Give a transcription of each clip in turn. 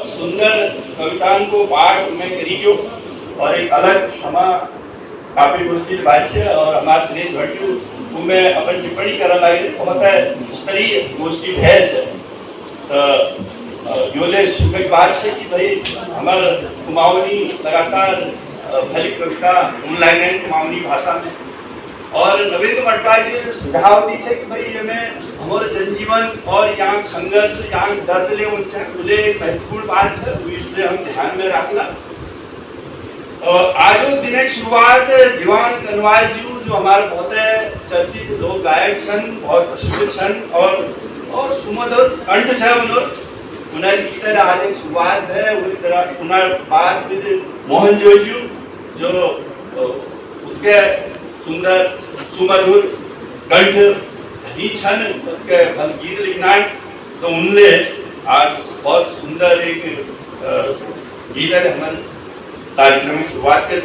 सुंदर कविताओं को पाठ में करीजो और एक अलग क्षमा काफी मुश्किल बात है और हमारे दिनेश भट्टू में अपन टिप्पणी करने लगे बहुत स्तरीय गोष्ठी है योले सुखद बात है कि भाई हमारे कुमाऊनी लगातार भली कविता ऑनलाइन कुमाऊनी भाषा में और नवीन मटवाल जी सुझाव दी है कि भाई हमें हमारे जनजीवन और यहाँ संघर्ष यहाँ दर्द ले उनसे महत्वपूर्ण बात है इसलिए हम ध्यान में रखना। आज दिन की शुरुआत दीवान कनवाल जी जो हमारे बहुत चर्चित लोक गायक सन बहुत प्रसिद्ध सन और सुमधुर कंठ है उन्हें आज एक शुरुआत है उसी तरह उन्हें बात मोहन जोजू जो उसके सुंदर सुमधुर कंठ ही छन उसके गीत लिखना तो उनने आज बहुत सुंदर एक गीत हमारे कार्यक्रम की शुरुआत कर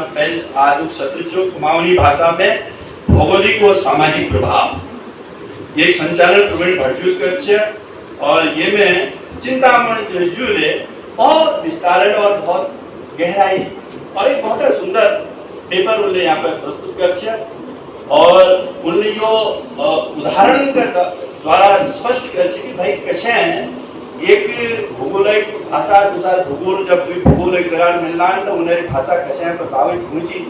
पहले आज सत्र जो कुमाऊनी भाषा में भौगोलिक और सामाजिक प्रभाव ये संचालन प्रवीण भट्टू कर और ये में चिंतामण जोजू बहुत विस्तारण और बहुत गहराई और एक बहुत सुंदर पेपर उन्हें यहाँ पर प्रस्तुत कर और उन्हें जो उदाहरण के द्वारा स्पष्ट कर कि भाई कैसे एक भूगोलिक भाषा दूसरा भूगोल जब भी भूगोलिक दौरान मिलना तो उन्हें भाषा कैसे प्रभावित हुई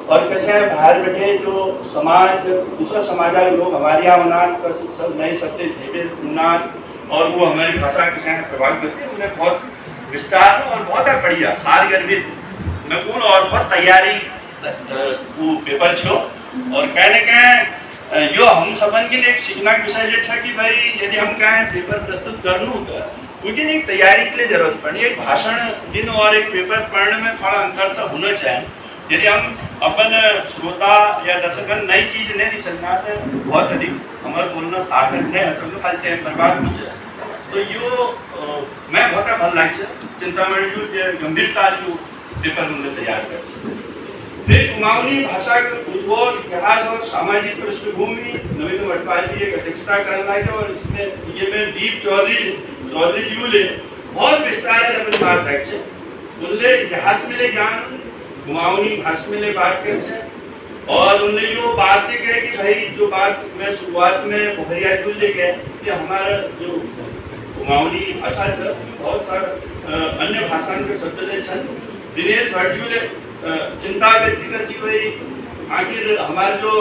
और कैसे बाहर बैठे जो समाज दूसरा समाज लोग हमारे यहाँ उन्नाद कर सब नए सकते धीरे उन्नाद और वो हमारी भाषा कैसे प्रभावित करते हैं उन्हें बहुत विस्तार और बहुत बढ़िया सार गर्भित नकुल और बहुत तैयारी वो पेपर छो और कहने के जो हम सबन के लिए एक सीखना विषय ये कि भाई यदि हम कहें पेपर प्रस्तुत करनू तो उनकी एक तैयारी के लिए जरूरत पड़ी एक भाषण दिन और एक पेपर पढ़ने में थोड़ा अंतर तो होना चाहिए यदि हम अपन श्रोता या दर्शकन नई चीज नहीं दी सकना तो बहुत अधिक हमारे बोलना सार्थक नहीं है सब खाली टाइम बर्बाद हो जाए तो यो मैं बहुत भल लग चिंतामणि जो गंभीरता जो पेपर उन्होंने तैयार कर फिर कुमाऊनी भाषा के भूगोल इतिहास और सामाजिक पृष्ठभूमि नवीन मटवाल जी एक अध्यक्षता करना है और इसमें ये में दीप चौधरी जी ने बहुत विस्तार है अपनी बात रखे उनने इतिहास में ले ज्ञान कुमाऊनी भाषा में ले बात कर और उनने जो बात कहे कि भाई जो बात मैं शुरुआत में भरिया जुल ले गए कि हमारा जो कुमाऊनी भाषा है बहुत सारा अन्य भाषा के शब्द ले दिनेश भट्टू ने चिंता व्यक्त करती हुई आखिर हमारे जो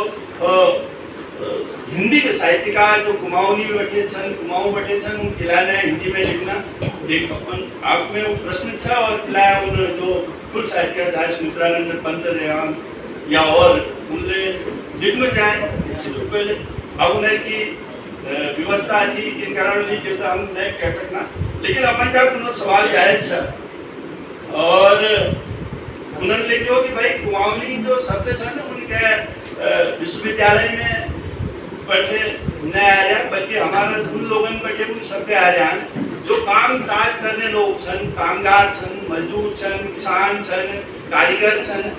हिंदी के साहित्यकार जो कुमाऊनी बैठे छन कुमाऊं बैठे छन उन खिलाने हिंदी में लिखना एक अपन आप में वो प्रश्न था और खिलाया उन जो कुल साहित्यकार चाहे सुमित्रानंद पंत रेवान या और उनने लिखना चाहे पहले अब उन्हें की व्यवस्था थी जिन कारण नहीं चलता हम नहीं कह सकना लेकिन अपन जब उन्होंने सवाल जायज था और उन्होंने लिखो कि भाई कुमाऊनी जो शब्द है ना उनके विश्वविद्यालय में बैठे न आ रहा बल्कि हमारे उन लोगों में बैठे उन शब्द आ रहे हैं जो काम काज करने लोग छन कामगार छन मजदूर छन किसान छन कारीगर छन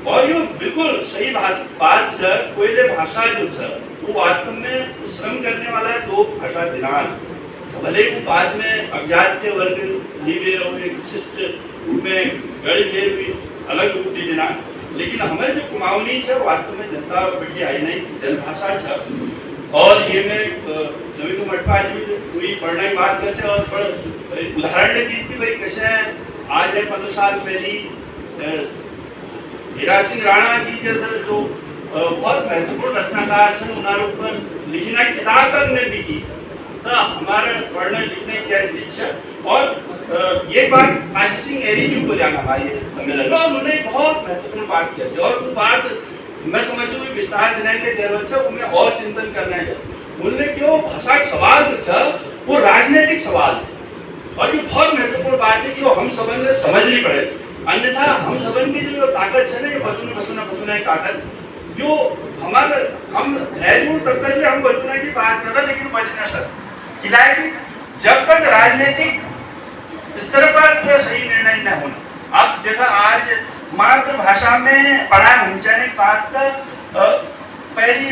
और ये बिल्कुल सही बात है कोई भाषा जो है वो वास्तव में श्रम करने वाला लोग भाषा दिनान भले ही बाद में अज्ञात वर्ग नीवे और एक विशिष्ट रूप में गढ़ के भी अलग रूप देना लेकिन हमारे जो कुमाऊनी है वास्तव में जनता बैठी आई नहीं जनभाषा है और ये मैं नवीन मटवा जी पूरी पढ़ने की बात करते और उदाहरण दी थी भाई कैसे आज है 15 साल पहली हीरा सिंह राणा जी जैसे जो बहुत महत्वपूर्ण रचनाकार थे उन्होंने ऊपर लिखना किताब करने भी की हमारे पढ़ने लिखने की इच्छा और ये बात काशी सिंह एरी जी को जाना भाई सम्मेलन में उन्होंने बहुत महत्वपूर्ण बात की थी और वो बात मैं समझू विस्तार देने के जरूरत है उन्हें और चिंतन करना है उन्होंने क्यों भाषा का सवाल जो था वो राजनीतिक सवाल थे और ये बहुत महत्वपूर्ण बात है कि वो हम सबन में समझनी पड़े अन्यथा हम सबन की जो ताकत है ना ये बचना ताकत जो हमारे हम है तब तक हम बचना की बात कर रहे लेकिन बच ना सकते कि जब तक राजनीतिक स्तर पर सही निर्णय न होना अब देखा आज मातृभाषा में पढ़ाई होनी चाहिए बात का पहली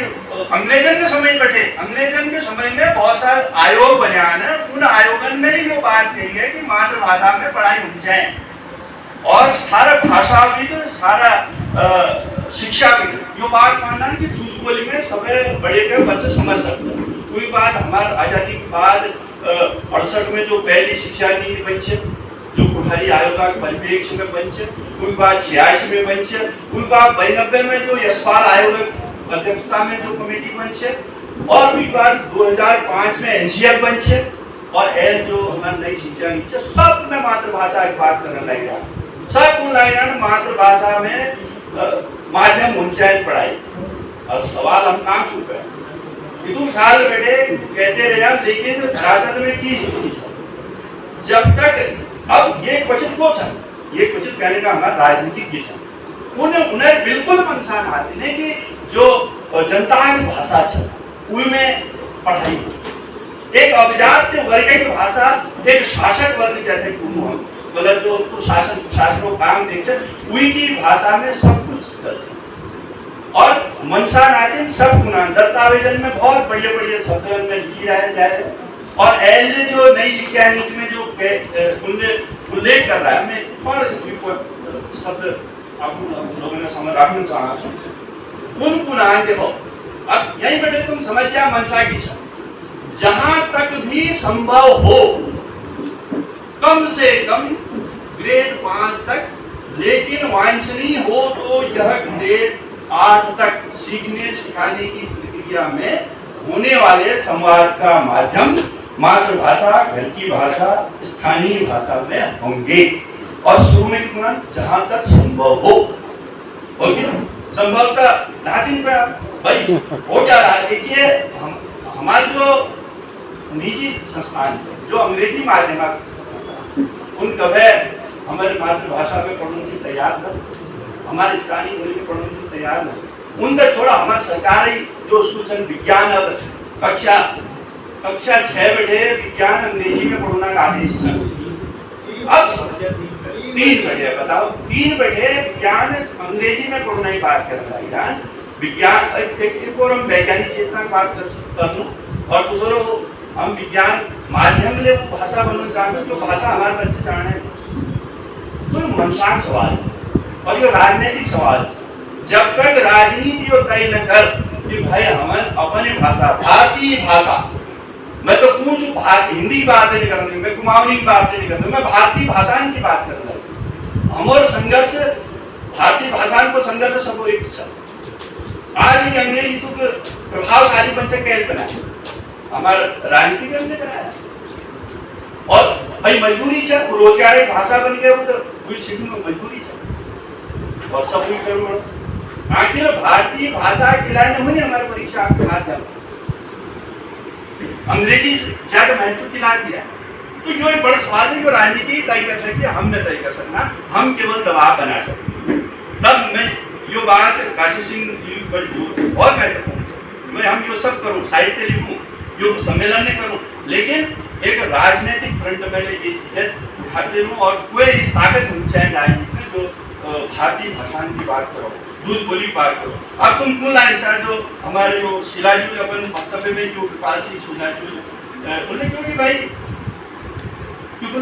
अंग्रेजन के समय कटे, अंग्रेजन के समय में बहुत सारे आयोग बने हैं। उन आयोगन में ये बात कही है कि मातृभाषा में पढ़ाई हो जाए और सारा भाषाविद, सारा शिक्षाविद यो बात मानना कि झूठ बोली में सब बड़े के बच्चे समझ सकते। कोई बात हमारे आज़ादी के बाद 68 में जो पहली शिक्षा नीति बनी है, जो कोठारी आयोग के परिप्रेक्ष्य में बनी है, कोई बात 86 में बनी है, कोई बात 92 में जो यशपाल आयोग अध्यक्षता में जो कमेटी बनी है, और कोई बात 2005 में एनसीआर बनी है, और एल जो हमारी नई शिक्षा नीति सब में मातृभाषा की बात करने लगे। सब लाइन मातृभाषा में माध्यम ऊंचाई पढ़ाई। अब सवाल हम काम छू पे इतने साल बेटे कहते रहे, लेकिन झारखंड में की स्थिति जब तक अब ये क्वेश्चन को था, ये क्वेश्चन कहने का हमारा राजनीतिक की था, उन्हें बिल्कुल मनसान आती नहीं कि जो जनता की भाषा है उनमें पढ़ाई एक अभिजात वर्ग की भाषा, एक शासक वर्ग जैसे मतलब जो तो शासकों काम देखे उन्हीं की भाषा में सब कुछ चलता और मनसा नातिन सब गुना दस्तावेजन में बहुत बढ़िया शब्दों में लिखी रहे जाए। और एल जो नई शिक्षा नीति में जो उल्लेख कर रहा है, मैं शब्द आप लोगों ने समझ रखना चाहा उन गुना देखो। अब यही बेटे तुम समझ जा मनसा की छा जहां तक भी संभव हो कम से कम ग्रेड 5 तक, लेकिन वांछनीय हो तो यह ग्रेड 8 तक सीखने सिखाने की प्रक्रिया में होने वाले संवाद का माध्यम मातृभाषा, घर की भाषा, स्थानीय भाषा में होंगे। और शुरू में कितना जहां तक संभव हो, संभवतः नातिन पे भाई हो जा रहा है। देखिए हमारे जो निजी संस्थान जो अंग्रेजी माध्यम उन कभी हमारी मातृभाषा में पढ़ने की तैयार कर, हमारे स्थानीय बोली में पढ़ने की तैयार नहीं। उनका थोड़ा हमारे सरकारी जो स्कूल विज्ञान अब कक्षा 6 बैठे विज्ञान अंग्रेजी में पढ़ना का आदेश है। अब 3 बैठे बताओ, 3 बैठे विज्ञान अंग्रेजी में पढ़ना की बात कर रहा है। विज्ञान को हम वैज्ञानिक चेतना की बात कर लूँ और दूसरों हम विज्ञान माध्यम ले भाषा बनना चाहते हैं, जो भाषा हमारे बच्चे जाने तो मनसान सवाल है और ये राजनीतिक सवाल है। जब तक राजनीति और तय न कर कि भाई हमें अपनी भाषा, भारतीय भाषा, मैं तो पूछूं हिंदी की बात नहीं कर रही, मैं कुमाऊनी की बात नहीं कर रही, मैं भारतीय भाषा की बात कर रहा हूँ। हमारे संघर्ष भारतीय भाषा को संघर्ष सब एक आज ही अंग्रेजी तो प्रभावशाली बन से कैसे बना हमारा राजनीति में कराया और भाई मजबूरी है, रोजगार भाषा बन गया तो कोई सीखने में मजबूरी है और सब कुछ करो। आखिर भारतीय भाषा खिलाने होने हमारे परीक्षा के माध्यम अंग्रेजी ज्यादा महत्व खिला दिया। तो जो एक बड़ा सवाल है, जो राजनीति तय कर सकती हम न तय कर सकना, हम केवल दबाव बना सकते। तब मैं यो बात काशी सिंह जी पर जोर और महत्वपूर्ण मैं हम यो सब करूँ, साहित्य लिखूँ, यो सम्मेलन नहीं करूँ, लेकिन एक राजनीतिक फ्रंट में ये चीजें उठाते रहूँ और कोई इस ताकत होनी चाहिए राजनीति में जो भारतीय भाषा की बात करो, दूध बोली बात करो। अब तुम कौन लाइन सर जो हमारे जो शिलाजी अपन वक्तव्य में जो कृपाल सिंह सुना उन्होंने क्योंकि भाई क्योंकि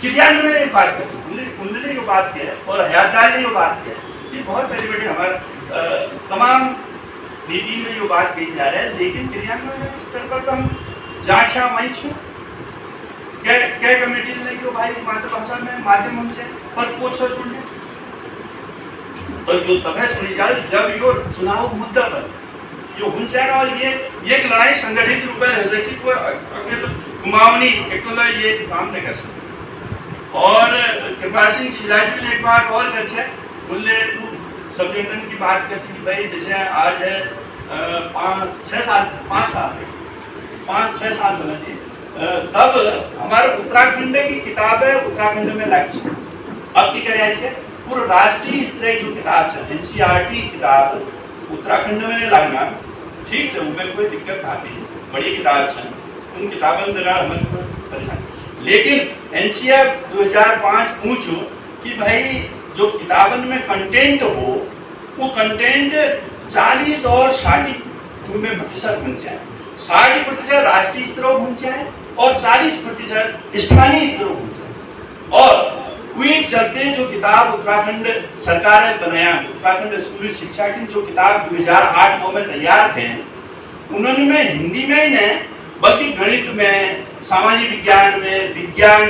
चिड़ियान में बात करती कुंडली को बात किया और हयातदार ने जो बात किया, ये बहुत बड़ी बड़ी हमारे तमाम नीति में जो बात कही जा रहा है, लेकिन क्रियान्वयन स्तर पर तो हम जांचा वही छू क्या कमेटी ने कि भाई मातृभाषा में माध्यम हमसे पर पूछ सुनने तो जो तब है सुनी जाए जब यो चुनाव मुद्दा पर जो हुन चाहिए और ये एक लड़ाई संगठित रूप में हो सकती को अकेले कुमाऊनी अकेला ये काम नहीं कर सकते। और कृपाल सिंह शिलाजी ने एक बात और कर बोले सब्जेक्टन की बात करती कि भाई जैसे आज है 5-6 साल चला थी तब हमारे उत्तराखंड की किताबें उत्तराखंड में लगी। अब की करें पूरा राष्ट्रीय स्तर की जो किताब है एनसीईआरटी किताब उत्तराखंड में लगना ठीक है, उनमें कोई दिक्कत नहीं, बड़ी किताब है, उन किताबों में लेकिन एनसीईआर 2005 पूछो कि भाई जो किताबन में कंटेंट हो वो कंटेंट 40 और 60% होना चाहिए। 60% राष्ट्रीय स्तर पर होना चाहिए और 40% स्थानीय स्तर पर होना चाहिए। और कोई चलते जो किताब उत्तराखंड सरकार ने बनाया, उत्तराखंड स्कूली शिक्षा की जो किताब 2008-9 में तैयार थे, उन्होंने हिंदी में ही नहीं बल्कि गणित में, सामाजिक विज्ञान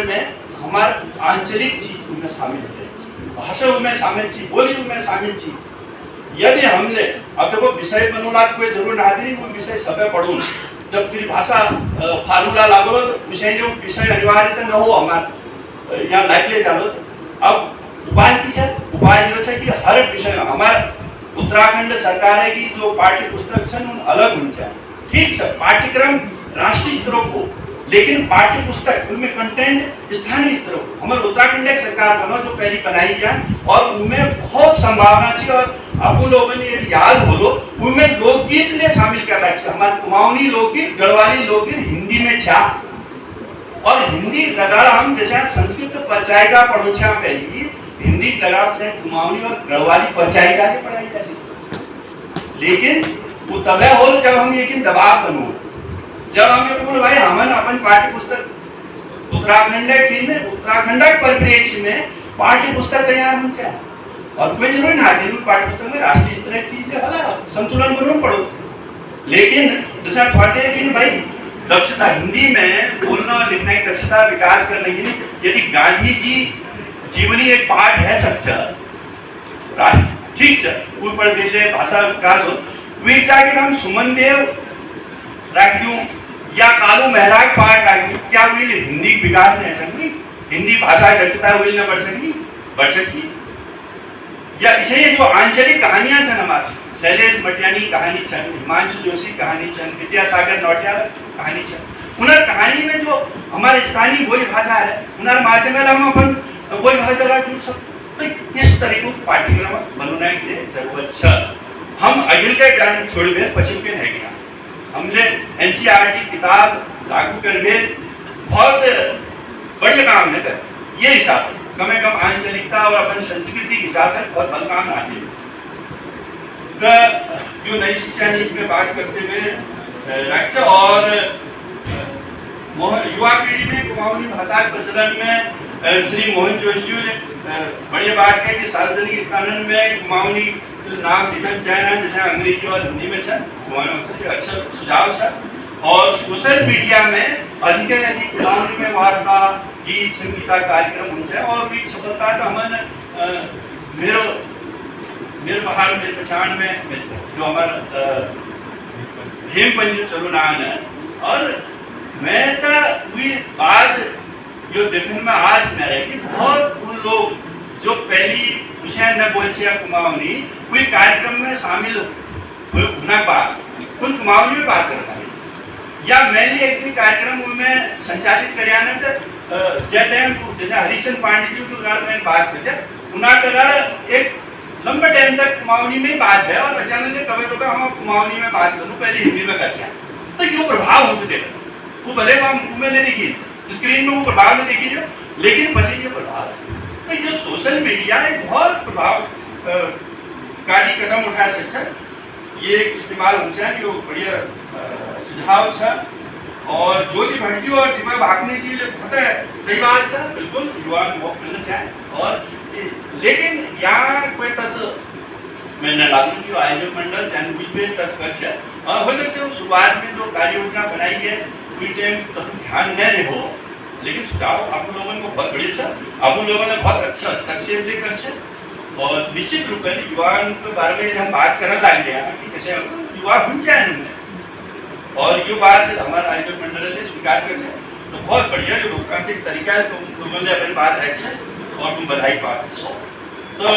में हमारे आंचलिक चीज उनमें शामिल है, भाषा उनमें शामिल थी, बोली उनमें शामिल थी। यदि हमने अब देखो विषय बनोला कोई जरूर ना दी, वो विषय सब पढ़ू जब फिर भाषा फार्मूला लागो तो विषय अनिवार्य न हो हमारे यहाँ लाइफले जानो। अब उपाय की है, उपाय जो है कि हर विषय हमारे उत्तराखंड सरकार की जो पाठ्य पुस्तक है उन अलग होनी चाहिए। ठीक है, पाठ्यक्रम राष्ट्रीय स्तरों को, लेकिन पाठ्य पुस्तक उनमें कंटेंट स्थानीय स्तरों को। हमारे उत्तराखंड एक सरकार बनो जो पहली बनाई जाए और उनमें बहुत संभावना थी। और आपको लोगों ने यदि याद हो लो, उनमें लोकगीत ने शामिल करना चाहिए। हमारे कुमाऊनी लोकगीत, गढ़वाली लोकगीत हिंदी में था और हिंदी अगर हम जैसे संस्कृत परिचायिका पढ़ोछा पहली हिंदी अगर से कुमाऊनी और गढ़वाली परिचायिका से पढ़ाई जाती। लेकिन वो तबे हो जब हम लेकिन दबाव बनो, जब हमें बोल भाई हमन अपन पाठ्य पुस्तक उत्तराखंड परिप्रेक्ष्य में पाठ्य पुस्तक तैयार हो जाए और कोई जरूरी ना पाठ्य पुस्तक में राष्ट्रीय स्तर की चीजें संतुलन बनो पढ़ो। लेकिन जैसा थोड़े दिन भाई दक्षता हिंदी में बोलना और लिखने की दक्षता विकास करने के लिए यदि गांधी जी जीवनी एक पाठ है सच्चा ठीक है कोई पढ़ दीजिए भाषा विकास हो कि हम सुमन देव राख्यू या कालू मेहराग पाठ राख्यू क्या हुई हिंदी विकास नहीं सकती, हिंदी भाषा दक्षता हुई न बढ़ सकती। या इसे जो आंचलिक कहानियां छन हमारी शैलेश मटियानी कहानी छन, हिमांशु जोशी कहानी छन, विद्यासागर नौटियाल कहानी छन। उनर कहानी में जो हमारे स्थानीय बोली भाषा है उनर माध्यम हम अपन बोली भाषा का जुड़ सकते। तो इस तरीके पाठ्यक्रम बनना के जरूरत है। हम अगिल के ज्ञान छोड़ गए पश्चिम के नहीं गया, हमने एनसीईआरटी किताब लागू कर गए, बहुत बढ़िया काम है कर ये हिसाब कम से कम आंचलिकता और अपन संस्कृति के हिसाब से बहुत बल काम आते हैं। जो नई शिक्षा नीति में बात करते हुए रक्षा और युवा पीढ़ी में कुमाऊनी भाषा के प्रचलन में श्री मोहन जोशी ने बढ़िया बात है कि सार्वजनिक स्थानों में कुमाऊनी नाम लिखन चाहिए जैसे अंग्रेजी और हिंदी में अच्छा सुझाव है। और सोशल मीडिया में अधिक से अधिक कुमाऊनी में वार्ता गीत संगीत कार्यक्रम हो जाए और भी सफलता का हमन मेरे पहाड़ में पहचान में जो हमारा हेमपंज चलुनान है। और मैं तो हुई बात जो देखने में आज न है कि बहुत उन लोग जो पहली विषय न बोलते कुमाऊनी कोई कार्यक्रम में शामिल होना बात कुछ कुमाऊनी में बात करता है या मैंने एक भी कार्यक्रम में संचालित कराना जैसे हरिचंद पांडे जी की बात करते उन्हें एक लंबे टाइम तक कुमाऊनी में बात है और अचानक कभी तो हम कुमाऊनी में बात करूँ पहले हिंदी में करते हैं तो ये प्रभाव हो चुके वो भले हम में नहीं देखी स्क्रीन में वो प्रभाव नहीं देखी जो लेकिन बचे ये प्रभाव है। तो ये सोशल मीडिया एक बहुत प्रभावकारी कदम उठा सकता है, ये इस्तेमाल हो जाए जो बढ़िया सुझाव था। और जो भी भटकी और दिमाग भागने के लिए पता है सही बात है बिल्कुल युवा बहुत मिलना चाहे। और लेकिन यहाँ कोई तस मैंने लागू की आयोजक मंडल जानबूझ पे तस कर हो सकते हो शुरुआत में जो कार्य योजना बनाई है कोई टाइम तब ध्यान न रहे हो, लेकिन सुझाव आप लोगों को बहुत बढ़िया आप लोगों ने बहुत अच्छा हस्तक्षेप लेकर से। और निश्चित रूप से युवाओं के बारे में हम बात करने लग गए कि कैसे युवा बन जाए उनमें और ये बात हमारा आयोजक मंडल ने स्वीकार कर तो बहुत बढ़िया जो लोकतांत्रिक तरीका है तुम ने अपनी बात रखे और तुम बधाई पाते सो। तो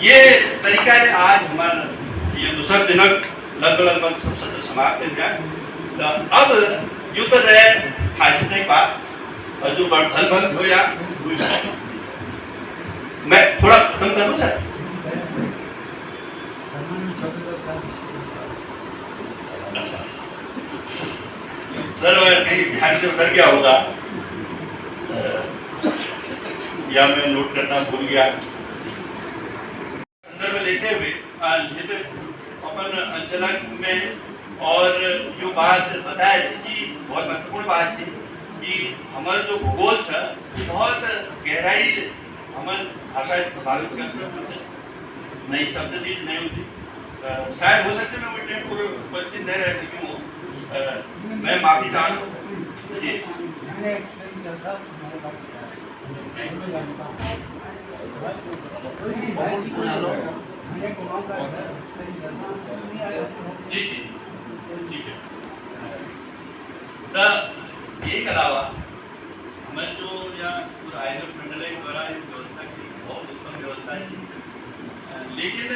ये तरीका है आज हमारा ये दूसरा दिनक लगभग सब सत्र समाप्त हो गया। अब यूँ तो रहे खासी नहीं बात और जो बढ़ल भल हो या मैं थोड़ा खत्म करूँ सर। अच्छा सर कहीं ध्यान से उतर गया होगा या मैं नोट करना भूल गया। संदर्भ लेते हुए अपन बात बताया છે कि बहुत महत्वपूर्ण बात है कि हमारे जो भूगोल है बहुत गहराई हमारे भाषा प्रभावित करते नई शब्द थी नहीं होती शायद हो सकते मैं वो टाइम पर उपस्थित नहीं रह सकी हूँ मैं माफी चाहूँ जी जी जी ठीक है तो यही के अलावा हमें जो यहाँ पूरा आयोजक मंडल द्वारा इस व्यवस्था की बहुत उत्तम व्यवस्था है लेकिन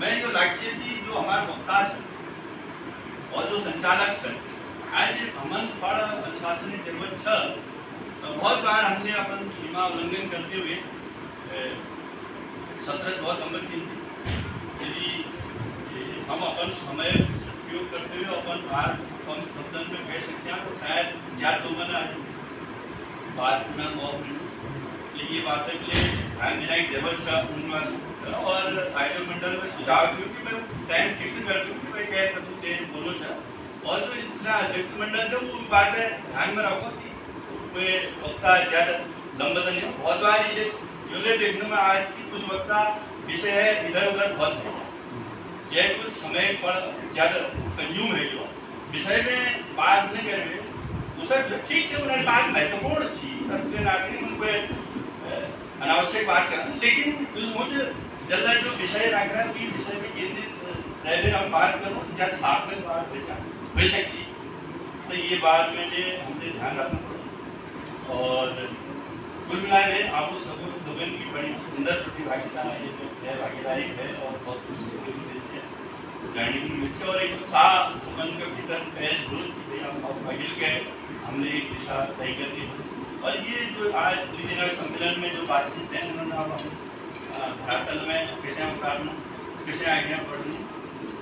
मैं जो लक्ष्य थी जो हमारे वक्ता है और जो संचालक है आज हमन थोड़ा अनुशासन की जरूरत है बहुत बार हमने अपन सीमा उल्लंघन करते हुए सत्र बहुत नंबर की यदि हम अपन समय उपयोग करते हुए अपन बाहर कम सदन में बैठ सकते हैं तो शायद ज्यादा लोगों ने बात पूरा ये बातें के लिए ध्यान देना की जरूरत है और आयोजक मंडल में सुझाव क्योंकि मैं टाइम फिक्स कर दूँ कि मैं क्या करूँ बोलो चाह और जो इतना अध्यक्ष मंडल है वो बातें ध्यान में रखो कि कोई वक्ता ज़्यादा लंबा नहीं हो बहुत बार ये यूनिट देखने में आज की कुछ वक्ता विषय है इधर उधर बहुत है जय कुछ समय पर ज़्यादा कंज्यूम है जो विषय में बात नहीं कर रहे दूसरा ठीक है उन्हें बात महत्वपूर्ण थी तस्वीर आखिर उनको अनावश्यक बात करना लेकिन मुझे जल्द जो विषय रख रहा है कि विषय में केंद्रित रहने हम बात करूँ या साफ में बात बेशक थी तो ये बात में हमने ध्यान रखना पड़ा और कुल मिला के आप सब लोगों की बड़ी सुंदर प्रतिभागिता है ये भागीदारी है और बहुत कुछ जानने की मिलती है और एक उत्साह संबंध के भीतर भागिल के हमने एक दिशा तय कर दी और ये जो आज द्विदिन सम्मेलन में जो बातचीत है उन्होंने अब धरातल में कैसे उतारना कैसे आज्ञा पढ़नी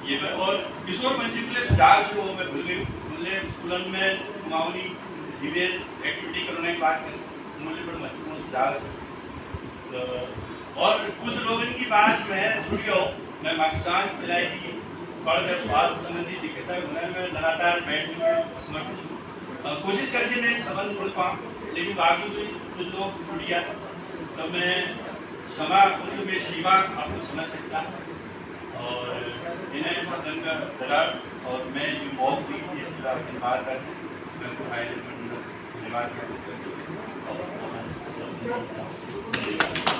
ये और किशोर पंजी के लिए सुझाव जो मैं भूले स्कूलन में मामूली डिबेट एक्टिविटी करने की बात करें मुझे बड़ा महत्वपूर्ण सुझाव है और कुछ लोगों की बात में छूट गया मैं पाकिस्तान की पढ़ कर स्वास्थ्य संबंधी दिक्कतें होने में लगातार बैठने में असमर्थ हूँ कोशिश करके मैं संबंध छोड़ पाऊँ लेकिन बाकी तो कुछ लोग छूट गया तो मैं क्षमा में सीमा आपको समझ सकता और इन्हें सदन का दरार और मैं जो मौक दी थी धन्यवाद करके मैं धन्यवाद करता हूँ